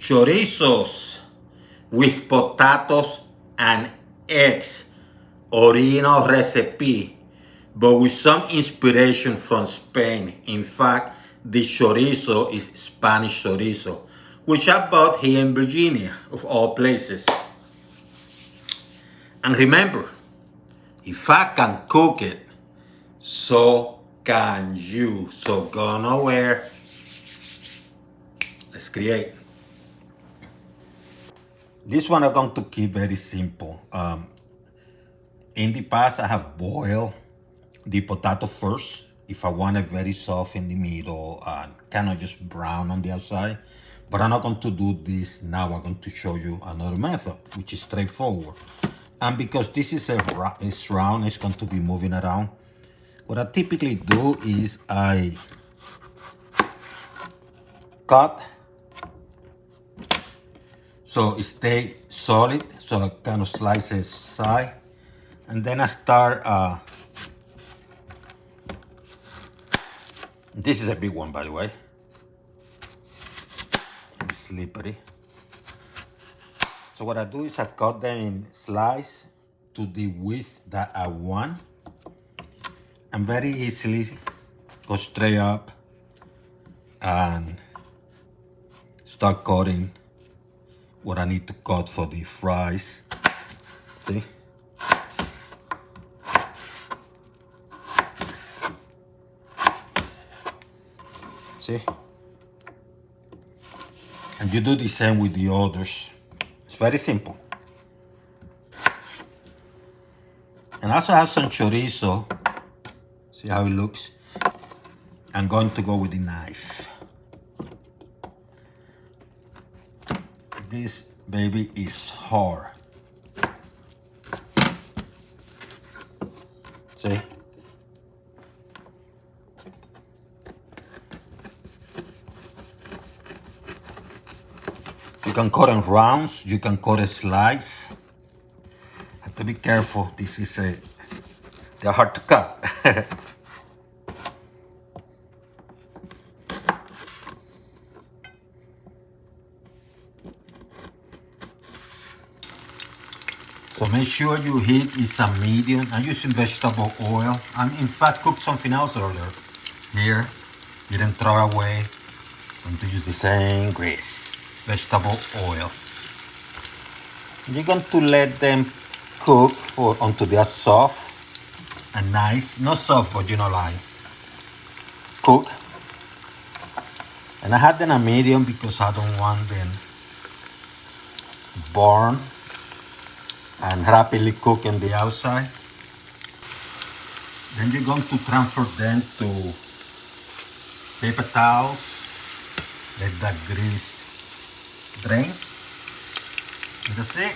chorizos with potatoes and eggs. Original recipe, but with some inspiration from Spain. In fact, the chorizo is Spanish chorizo, which I bought here in Virginia, of all places. And remember, if I can cook it, so can you. So go nowhere. Let's create. This one I'm going to keep very simple. In the past, I have boiled the potato first if I want it very soft in the middle and kind of just brown on the outside. But I'm not going to do this now. I'm going to show you another method, which is straightforward. And because this is round, it's going to be moving around. What I typically do is I cut so it stays solid, so I kind of slice it side. And then I start, this is a big one, by the way. It's slippery. So what I do is I cut them in slice to the width that I want. And very easily go straight up and start cutting what I need to cut for the fries. See? See? And you do the same with the others. It's very simple. And I also have some chorizo. See how it looks? I'm going to go with the knife. This baby is hard. See? You can cut in rounds, you can cut a slice. Have to be careful, they're hard to cut. So make sure your heat is a medium. I'm using vegetable oil. I in fact cooked something else earlier. Here, didn't throw away. I'm going to use the same grease. Vegetable oil. You're going to let them cook until they are soft and nice. Not soft, but like cook. And I had them a medium because I don't want them burn and rapidly cook on the outside. Then you're going to transfer them to paper towels. Let that grease drain. And that's it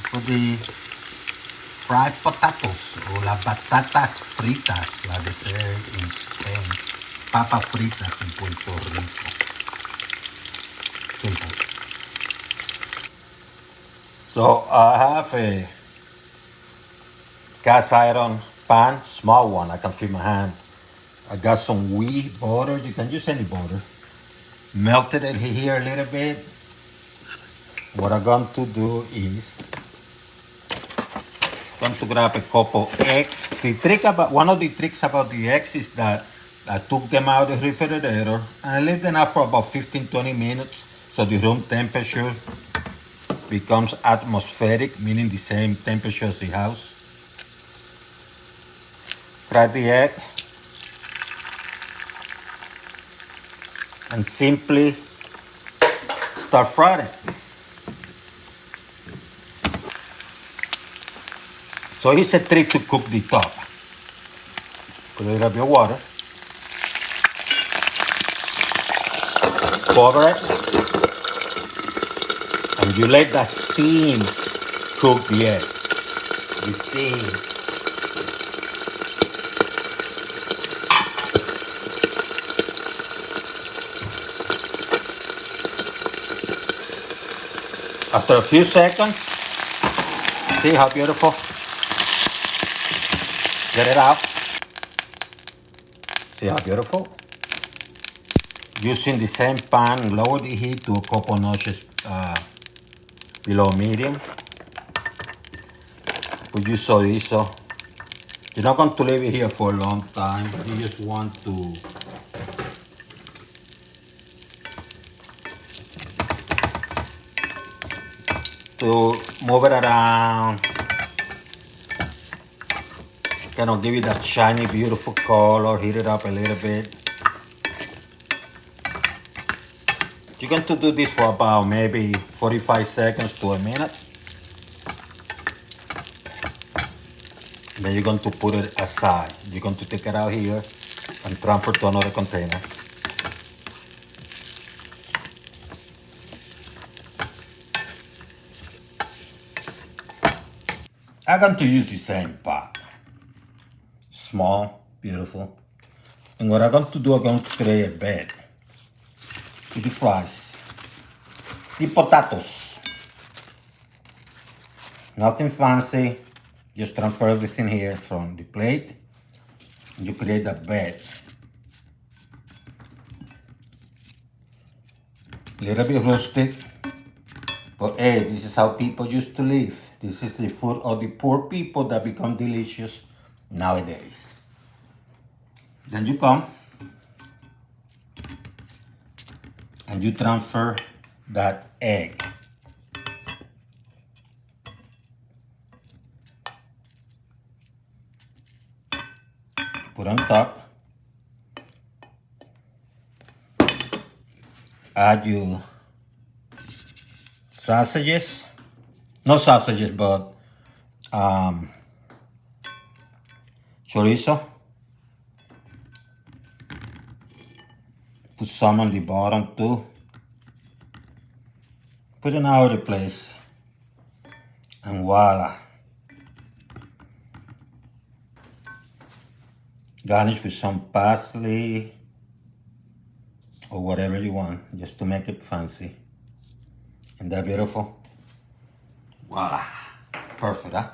for the fried potatoes, or las batatas fritas, like they say in Spain. Papa fritas in Puerto Rico. Simple. So I have a cast iron pan, small one, I can fit my hand. I got some wheat butter, you can use any butter. Melted it here a little bit. What I'm going to do is going to grab a couple eggs. One of the tricks about the eggs is that I took them out of the refrigerator and I left them out for about 15-20 minutes so the room temperature becomes atmospheric, meaning the same temperature as the house. Crack the egg and simply start frying it. So here's a trick to cook the top. Put a little bit of water. Cover it. And you let that steam cook the egg. The steam. After a few seconds, see how beautiful? Get it out. See how beautiful? Using the same pan, lower the heat to a couple notches below medium. Put your chorizo. You're not going to leave it here for a long time. You just want to move it around, kind of give it that shiny, beautiful color, heat it up a little bit. You're going to do this for about maybe 45 seconds to a minute. Then you're going to put it aside. You're going to take it out here and transfer to another container. I'm going to use the same pot. Small, beautiful. And what I'm going to do, I'm going to create a bed with the fries, the potatoes. Nothing fancy. Just transfer everything here from the plate. And you create a bed. Little bit rustic. But hey, this is how people used to live. This is the food of the poor people that become delicious nowadays. Then you come and you transfer that egg. Put on top. Add your sausages. No sausages, but chorizo. Put some on the bottom too. Put it all over the place. And voila. Garnish with some parsley or whatever you want, just to make it fancy. Isn't that beautiful? Voila. Perfect, huh?